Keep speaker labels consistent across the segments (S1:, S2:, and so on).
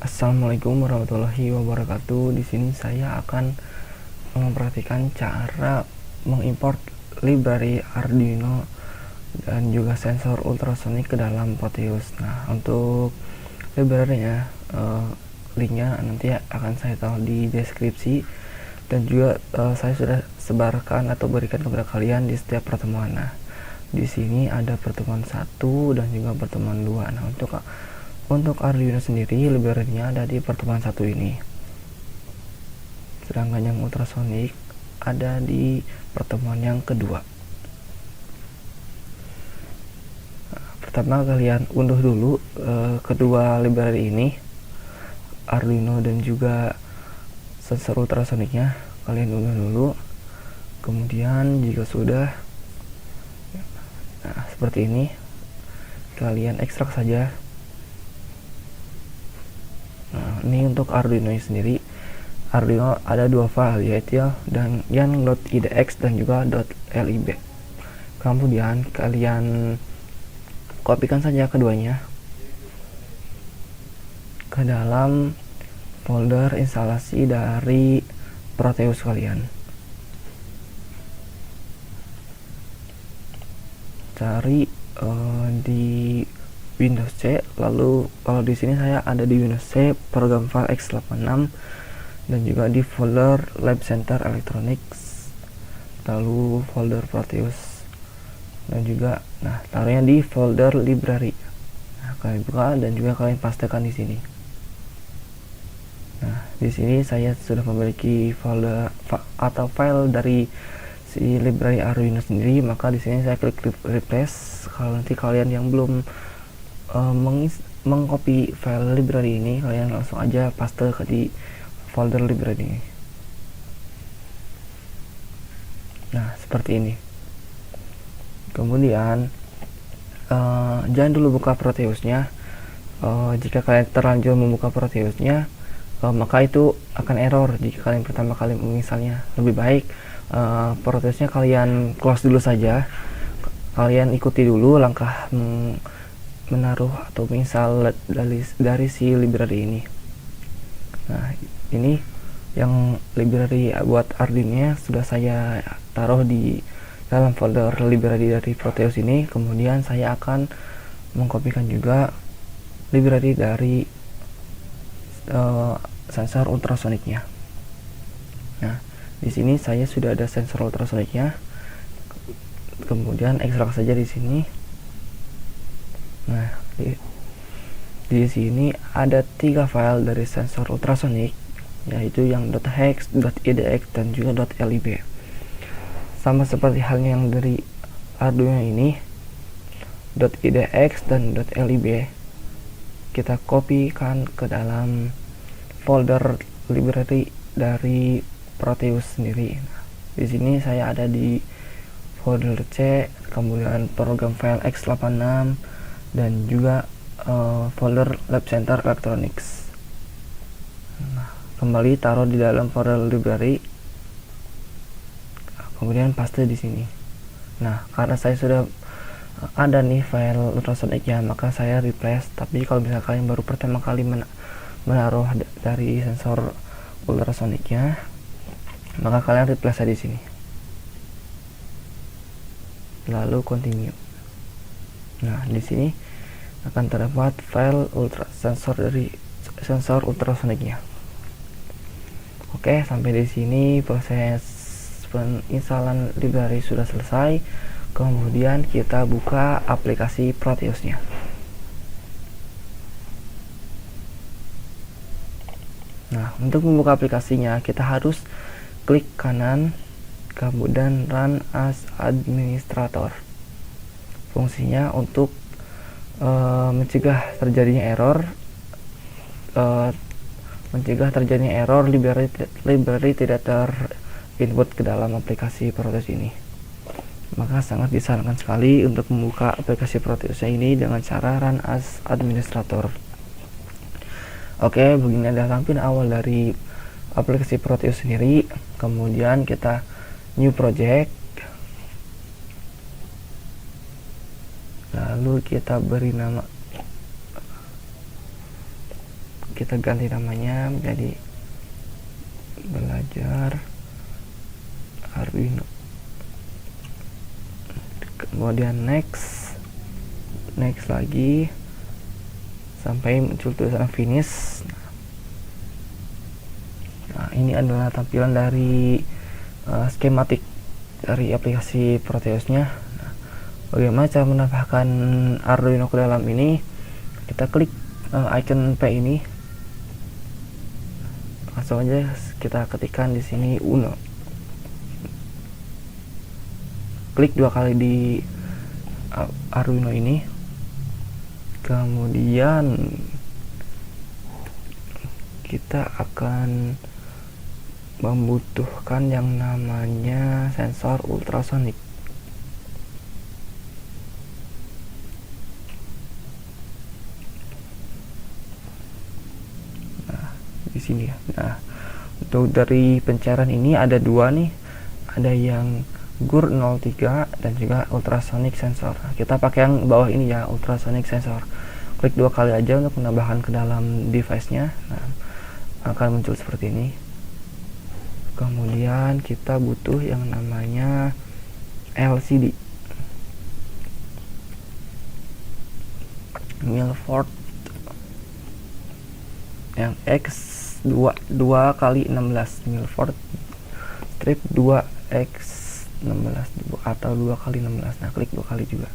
S1: Assalamualaikum warahmatullahi wabarakatuh. Di sini saya akan memperhatikan cara mengimport library Arduino dan juga sensor ultrasonic ke dalam Proteus. Nah, untuk library-nya, linknya nanti akan saya taruh di deskripsi, dan juga saya sudah sebarkan atau berikan kepada kalian di setiap pertemuan. Nah, di sini ada pertemuan 1 dan juga pertemuan 2. Nah, untuk Arduino sendiri, library-nya ada di pertemuan 1 ini. Sedangkan yang ultrasonic ada di pertemuan yang kedua. Nah, pertama kalian unduh dulu kedua library ini, Arduino dan juga sensor ultrasonicnya. Kalian unduh dulu. Kemudian jika sudah, nah seperti ini, kalian ekstrak saja. Nah, ini untuk Arduino sendiri. Arduino ada 2 file, yaitu yang .idx dan juga .lib. Kemudian kalian kopikan saja keduanya ke dalam folder instalasi dari Proteus kalian. Cari di Windows C, lalu kalau di sini saya ada di Windows C program file x86, dan juga di folder Lab Center Electronics, lalu folder Proteus, dan juga taruhnya di folder library. Nah, kalian buka dan juga kalian pastekan di sini. Nah, di sini saya sudah memiliki folder atau file dari si library Arduino sendiri, maka di sini saya klik replace. Kalau nanti kalian yang belum mengcopy file library ini, kalian langsung aja paste ke di folder library ini. Nah, seperti ini. Kemudian jangan dulu buka Proteusnya. Jika kalian terlanjur membuka Proteusnya, maka itu akan error jika kalian pertama kali menginstalnya. Lebih baik Proteusnya kalian close dulu saja. Kalian ikuti dulu langkah menaruh atau menginstal dari si library ini. Nah, ini yang library buat Arduino sudah saya taruh di dalam folder library dari Proteus ini. Kemudian saya akan mengkopikan juga library dari sensor ultrasonicnya. Nah, di sini saya sudah ada sensor ultrasonicnya. Kemudian ekstrak saja di sini. Nah, di sini ada 3 file dari sensor ultrasonic, yaitu yang .hex, .idx, dan juga .lib. Sama seperti halnya yang dari Arduino ini, .idx dan .lib kita kopikan ke dalam folder library dari Proteus sendiri. Nah, di sini saya ada di folder C, kemudian program file x86, dan juga folder Lab Center Electronics. Nah, kembali taruh di dalam folder library, kemudian paste di sini. Nah, karena saya sudah ada nih file ultrasonicnya, maka saya replace. Tapi kalau misalnya kalian baru pertama kali menaruh dari sensor ultrasonicnya, maka kalian replace di sini, lalu continue. Nah, di sini akan terdapat file sensor ultrasonicnya. Oke, sampai di sini proses penginstalan library sudah selesai. Kemudian kita buka aplikasi Proteusnya. Nah, untuk membuka aplikasinya kita harus klik kanan, kemudian run as administrator. Fungsinya untuk mencegah terjadinya error library tidak terinput ke dalam aplikasi Proteus ini. Maka sangat disarankan sekali untuk membuka aplikasi Proteus ini dengan cara run as administrator. Oke, begini adalah tampilan awal dari aplikasi Proteus sendiri. Kemudian kita new project, lalu kita beri nama kita ganti namanya menjadi belajar Arduino. Kemudian next lagi sampai muncul tulisan finish. Nah, ini adalah tampilan dari skematik dari aplikasi Proteusnya. Nah, bagaimana cara menambahkan Arduino ke dalam ini? Kita klik icon P ini, langsung aja kita ketikkan di sini Uno. Klik 2 kali di Arduino ini, kemudian kita akan membutuhkan yang namanya sensor ultrasonic. Nah, di sini ya. Nah, untuk dari pencairan ini ada dua nih, ada yang GUR 03 dan juga ultrasonic sensor. Nah, kita pakai yang bawah ini ya, ultrasonic sensor. Klik 2 kali aja untuk menambahkan ke dalam device-nya. Nah, akan muncul seperti ini. Kemudian kita butuh yang namanya LCD, Milford yang X2 kali 16, Milford strip 2X16 atau 2 kali 16. Nah, klik 2 kali juga.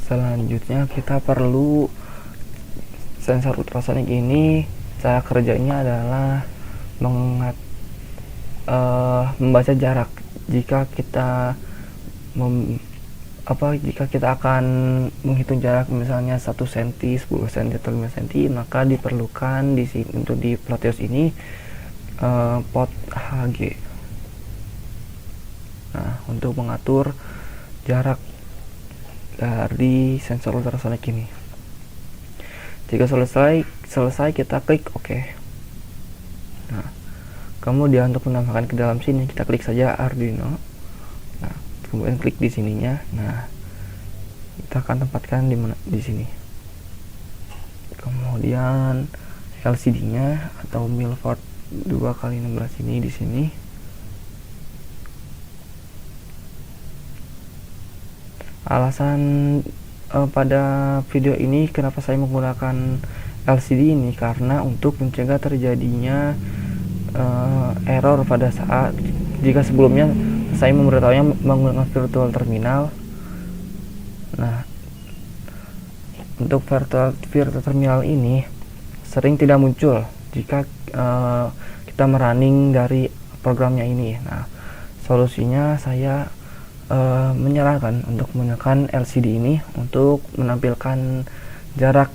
S1: Selanjutnya kita perlu sensor ultrasonic ini. Cara kerjanya adalah membaca jarak. Jika kita jika kita akan menghitung jarak misalnya 1 cm, 10 cm atau 5 cm, maka diperlukan di sini untuk di Proteus ini port HG. Nah, untuk mengatur jarak dari sensor ultrasonic ini. Jika selesai kita klik OK. Nah, kemudian untuk menambahkan ke dalam sini kita klik saja Arduino. Nah, kemudian klik di sininya. Nah, kita akan tempatkan di sini. Kemudian LCD-nya atau Milford 2 kali 16 ini di sini. Alasan pada video ini kenapa saya menggunakan LCD ini, karena untuk mencegah terjadinya error pada saat jika sebelumnya saya memberitahunya menggunakan virtual terminal. Nah, untuk virtual terminal ini sering tidak muncul jika kita merunning dari programnya ini. Nah, solusinya saya menyarankan untuk menggunakan LCD ini untuk menampilkan jarak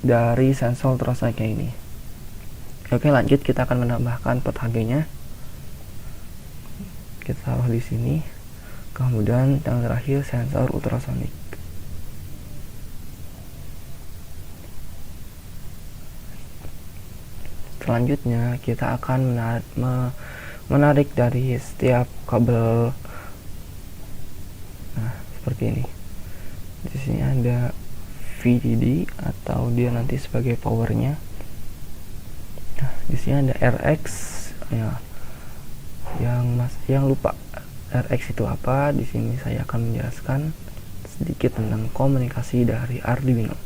S1: dari sensor ultrasonicnya ini. Oke, lanjut kita akan menambahkan port HG-nya. Kita taruh di sini. Kemudian yang terakhir sensor ultrasonic. Selanjutnya kita akan menarik dari setiap kabel. Nah, seperti ini. Di sini ada VDD atau dia nanti sebagai powernya. Nah, di sini ada RX ya. Yang lupa RX itu apa? Di sini saya akan menjelaskan sedikit tentang komunikasi dari Arduino.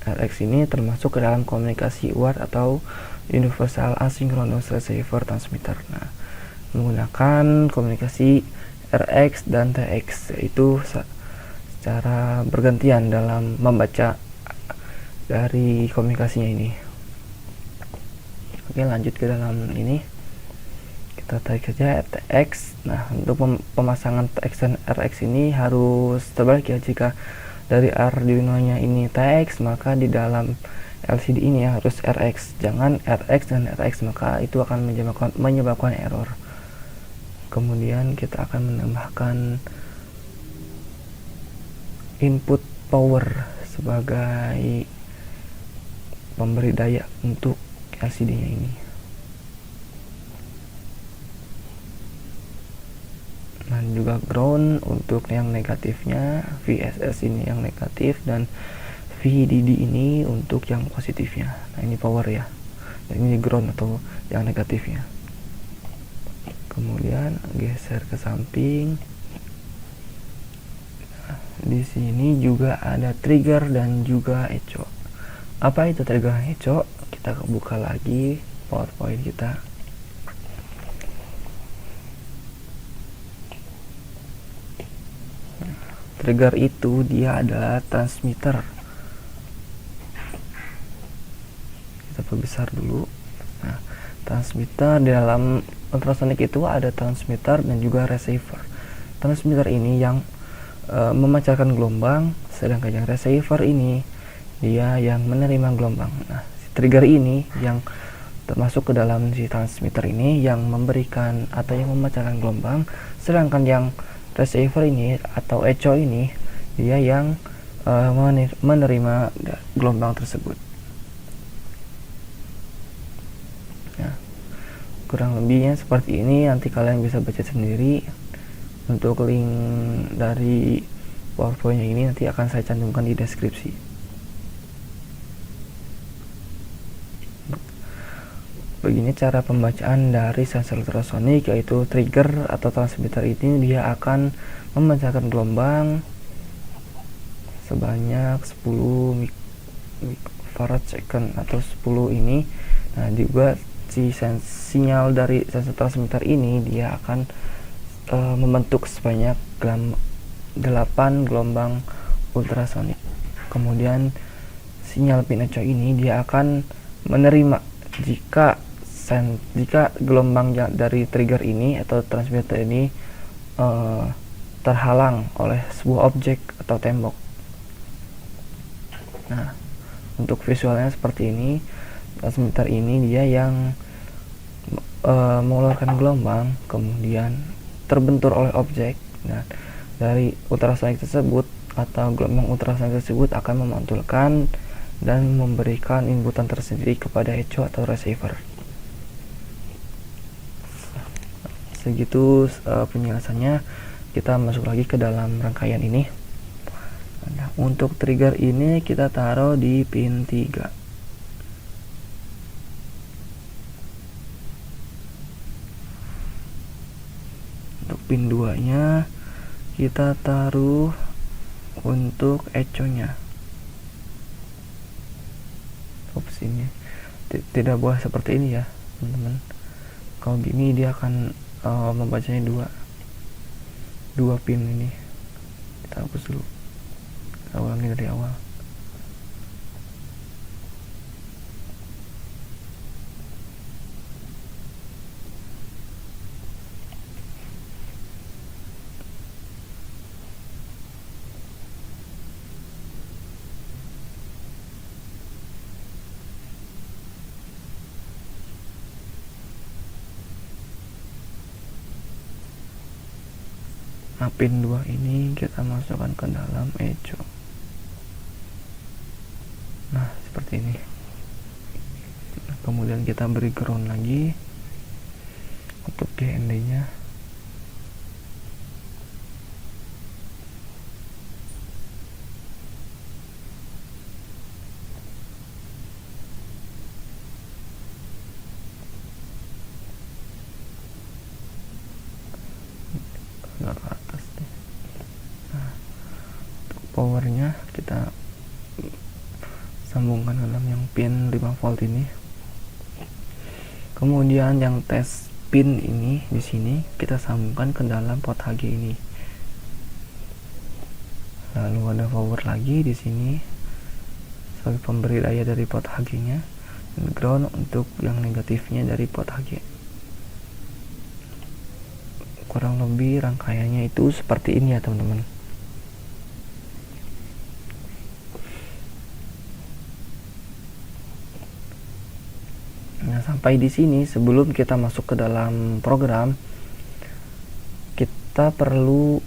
S1: RX ini termasuk ke dalam komunikasi UART atau Universal Asynchronous Receiver Transmitter. Nah, menggunakan komunikasi RX dan TX, yaitu secara bergantian dalam membaca dari komunikasinya ini. Oke, lanjut ke dalam ini. Kita tarik saja TX. Nah, untuk pemasangan TX dan RX ini harus terbalik ya. Jika dari Arduino-nya ini TX, maka di dalam LCD ini harus RX. Jangan RX dan RX, maka itu akan menyebabkan error. Kemudian kita akan menambahkan input power sebagai pemberi daya untuk LCD-nya ini. dan juga ground untuk yang negatifnya, VSS ini yang negatif, dan VDD ini untuk yang positifnya. Nah, ini power ya, dan ini ground atau yang negatifnya. Kemudian geser ke samping. Nah, di sini juga ada trigger dan juga echo. Apa itu trigger dan echo? Kita buka lagi PowerPoint kita. Trigger itu dia adalah transmitter. Kita perbesar dulu. Nah, transmitter di dalam ultrasonic itu ada transmitter dan juga receiver. Transmitter ini yang memancarkan gelombang, sedangkan yang receiver ini dia yang menerima gelombang. Nah, si trigger ini yang termasuk ke dalam si transmitter ini yang memberikan atau yang memancarkan gelombang, sedangkan yang receiver ini atau echo ini dia yang menerima gelombang tersebut. Nah, kurang lebihnya seperti ini. Nanti kalian bisa baca sendiri. Untuk link dari PowerPoint ini nanti akan saya cantumkan di deskripsi. Begini cara pembacaan dari sensor ultrasonik, yaitu trigger atau transmitter ini dia akan memancarkan gelombang sebanyak 10 microfarad second atau 10 ini. Nah, juga si sinyal dari sensor transmitter ini dia akan membentuk sebanyak 8 gelombang ultrasonik. Kemudian sinyal pin echo ini dia akan menerima jika gelombang dari trigger ini atau transmitter ini terhalang oleh sebuah objek atau tembok. Nah, untuk visualnya seperti ini. Transmitter ini dia yang mengeluarkan gelombang, kemudian terbentur oleh objek. Nah, dari ultrasonik tersebut atau gelombang ultrasonik tersebut akan memantulkan dan memberikan inputan tersendiri kepada echo atau receiver. Segitu penjelasannya. Kita masuk lagi ke dalam rangkaian ini. Nah, untuk trigger ini kita taruh di pin 3. Untuk pin 2 nya kita taruh untuk echo nya. Opsinya tidak boleh seperti ini ya teman-teman. Kalau gini dia akan membacanya dua pin ini. Kita hapus dulu, kita ulangi dari awal. Nah, pin 2 ini kita masukkan ke dalam echo. Nah, seperti ini. Nah, kemudian kita beri ground lagi untuk GND nya. Ke atas nih. Nah, untuk powernya kita sambungkan ke dalam yang pin 5 volt ini. Kemudian yang tes pin ini di sini kita sambungkan ke dalam port HG ini. Lalu ada power lagi di sini sebagai pemberi daya dari port HG-nya, dan ground untuk yang negatifnya dari port HG. Kurang lebih rangkaiannya itu seperti ini ya teman-teman. Nah, sampai di sini sebelum kita masuk ke dalam program, kita perlu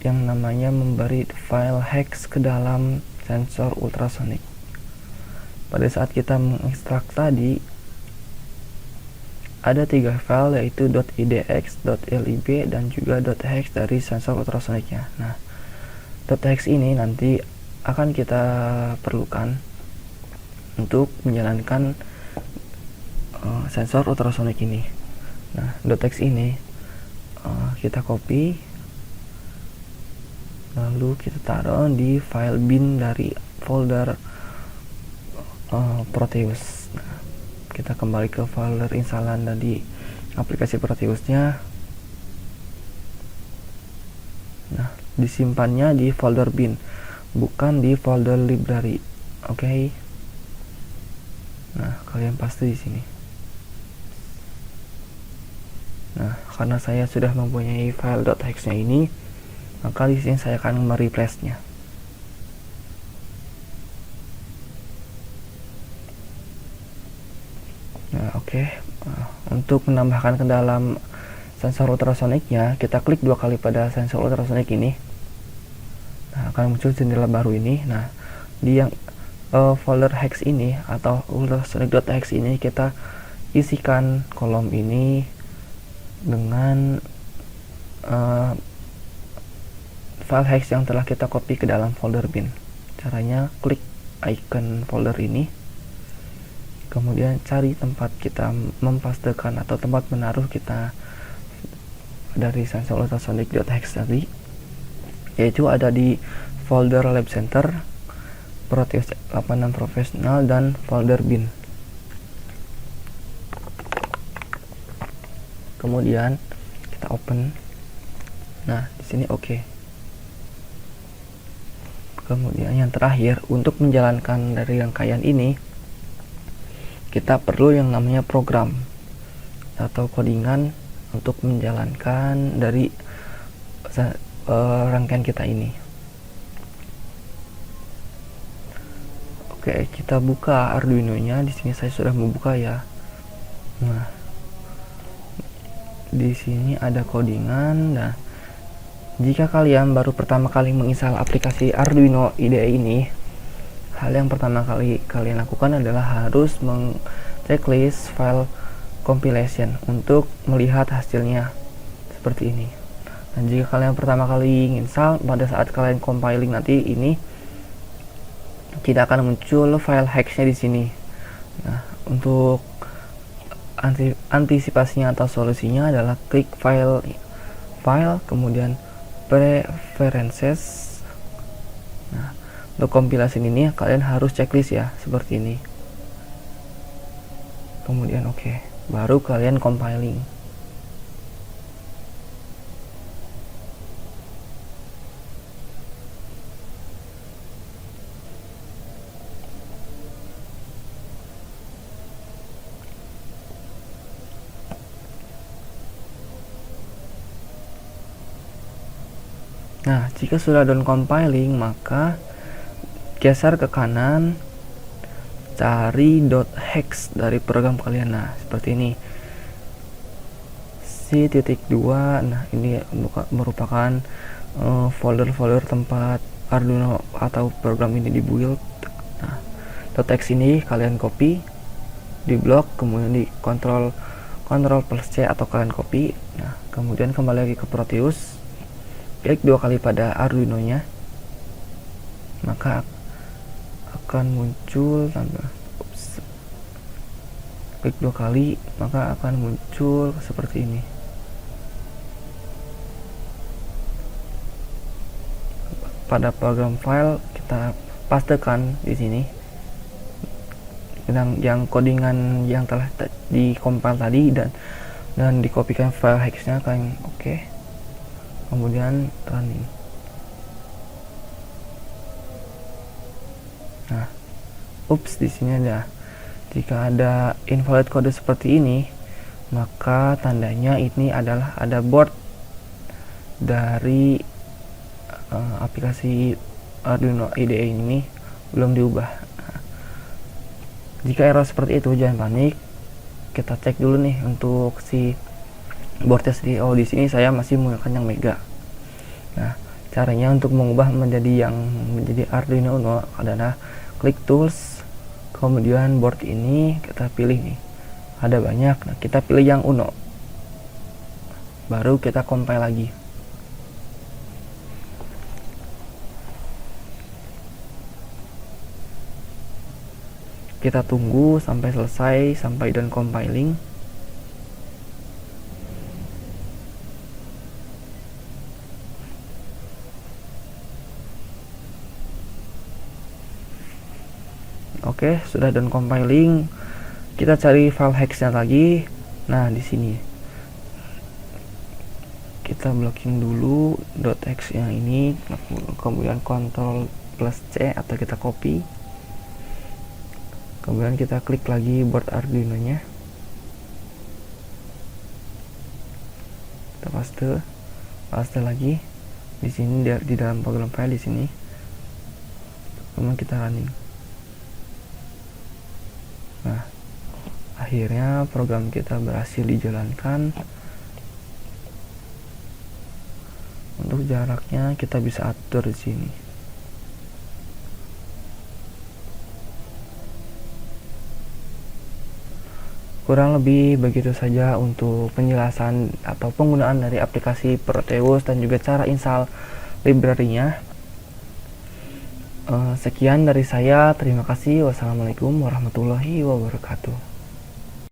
S1: yang namanya memberi file hex ke dalam sensor ultrasonik. Pada saat kita mengekstrak tadi, ada 3 file, yaitu .idx, .lib, dan juga .hex dari sensor ultrasoniknya. Nah, .hex ini nanti akan kita perlukan untuk menjalankan sensor ultrasonik ini. Nah, .hex ini kita copy, lalu kita taruh di file bin dari folder Proteus. Nah, kita kembali ke folder instalan dari aplikasi Proteusnya. Nah, disimpannya di folder bin, bukan di folder library. Oke. Nah, kalian pasti di sini. Nah, karena saya sudah mempunyai file .hex-nya ini, maka di sini saya akan mereplace-nya. Nah, oke. Untuk menambahkan ke dalam sensor ultrasoniknya, kita klik 2 kali pada sensor ultrasonik ini. Nah, akan muncul jendela baru ini. Nah, di yang folder hex ini atau ultrasonic.hex ini, kita isikan kolom ini dengan file hex yang telah kita copy ke dalam folder bin. Caranya klik icon folder ini, kemudian cari tempat kita mempastekan atau tempat menaruh kita dari sensor ultrasonic.hex tadi, yaitu ada di folder lab center, Proteus 86 professional, dan folder bin. Kemudian kita open. Nah, di sini oke. Kemudian yang terakhir, untuk menjalankan dari rangkaian ini, kita perlu yang namanya program atau codingan untuk menjalankan dari rangkaian kita ini. Oke, kita buka Arduino-nya. Di sini saya sudah membuka ya. Nah, di sini ada codingan. Nah, jika kalian baru pertama kali menginstal aplikasi Arduino IDE ini, hal yang pertama kali kalian lakukan adalah harus checklist file compilation untuk melihat hasilnya seperti ini. Dan jika kalian pertama kali install, pada saat kalian compiling nanti ini tidak akan muncul file hex-nya di sini. Nah, untuk antisipasinya atau solusinya adalah klik file, kemudian preferences. Nah, untuk kompilasi ini kalian harus checklist ya, seperti ini. Kemudian oke, baru kalian compiling. Nah, jika sudah done compiling, maka geser ke kanan, cari .hex dari program kalian. Nah, seperti ini. C.2. Nah, ini merupakan folder-folder tempat Arduino atau program ini dibuild. Nah, .hex ini kalian copy di blok, kemudian di Ctrl plus C atau kalian copy. Nah, kemudian kembali lagi ke Proteus, klik 2 kali pada Arduino-nya, maka akan muncul klik 2 kali, maka akan muncul seperti ini. Pada program file kita pastekan di sini yang codingan yang telah dikompil tadi dan dikopikan file hex-nya kan. Oke. Kemudian running. Nah, di sini ada, jika ada invalid kode seperti ini, maka tandanya ini adalah ada board dari aplikasi Arduino IDE ini belum diubah. Nah, jika error seperti itu jangan panik, kita cek dulu nih untuk si boardnya sendiri. Oh, di sini saya masih menggunakan yang Mega. Nah, caranya untuk mengubah menjadi Arduino Uno adalah klik tools, kemudian board ini kita pilih nih ada banyak. Nah, kita pilih yang uno, baru kita compile lagi. Kita tunggu sampai selesai, sampai done compiling. Oke, sudah done compiling. Kita cari file hexnya lagi. Nah, di sini kita blocking dulu .hex yang ini, kemudian Ctrl plus C atau kita copy. Kemudian kita klik lagi board Arduino nya, kita paste lagi di sini, di dalam program file di sini. Kemudian kita running. Nah, akhirnya program kita berhasil dijalankan. Untuk jaraknya kita bisa atur di sini. Kurang lebih begitu saja untuk penjelasan atau penggunaan dari aplikasi Proteus dan juga cara install library-nya. Sekian dari saya, terima kasih. Wassalamualaikum warahmatullahi wabarakatuh.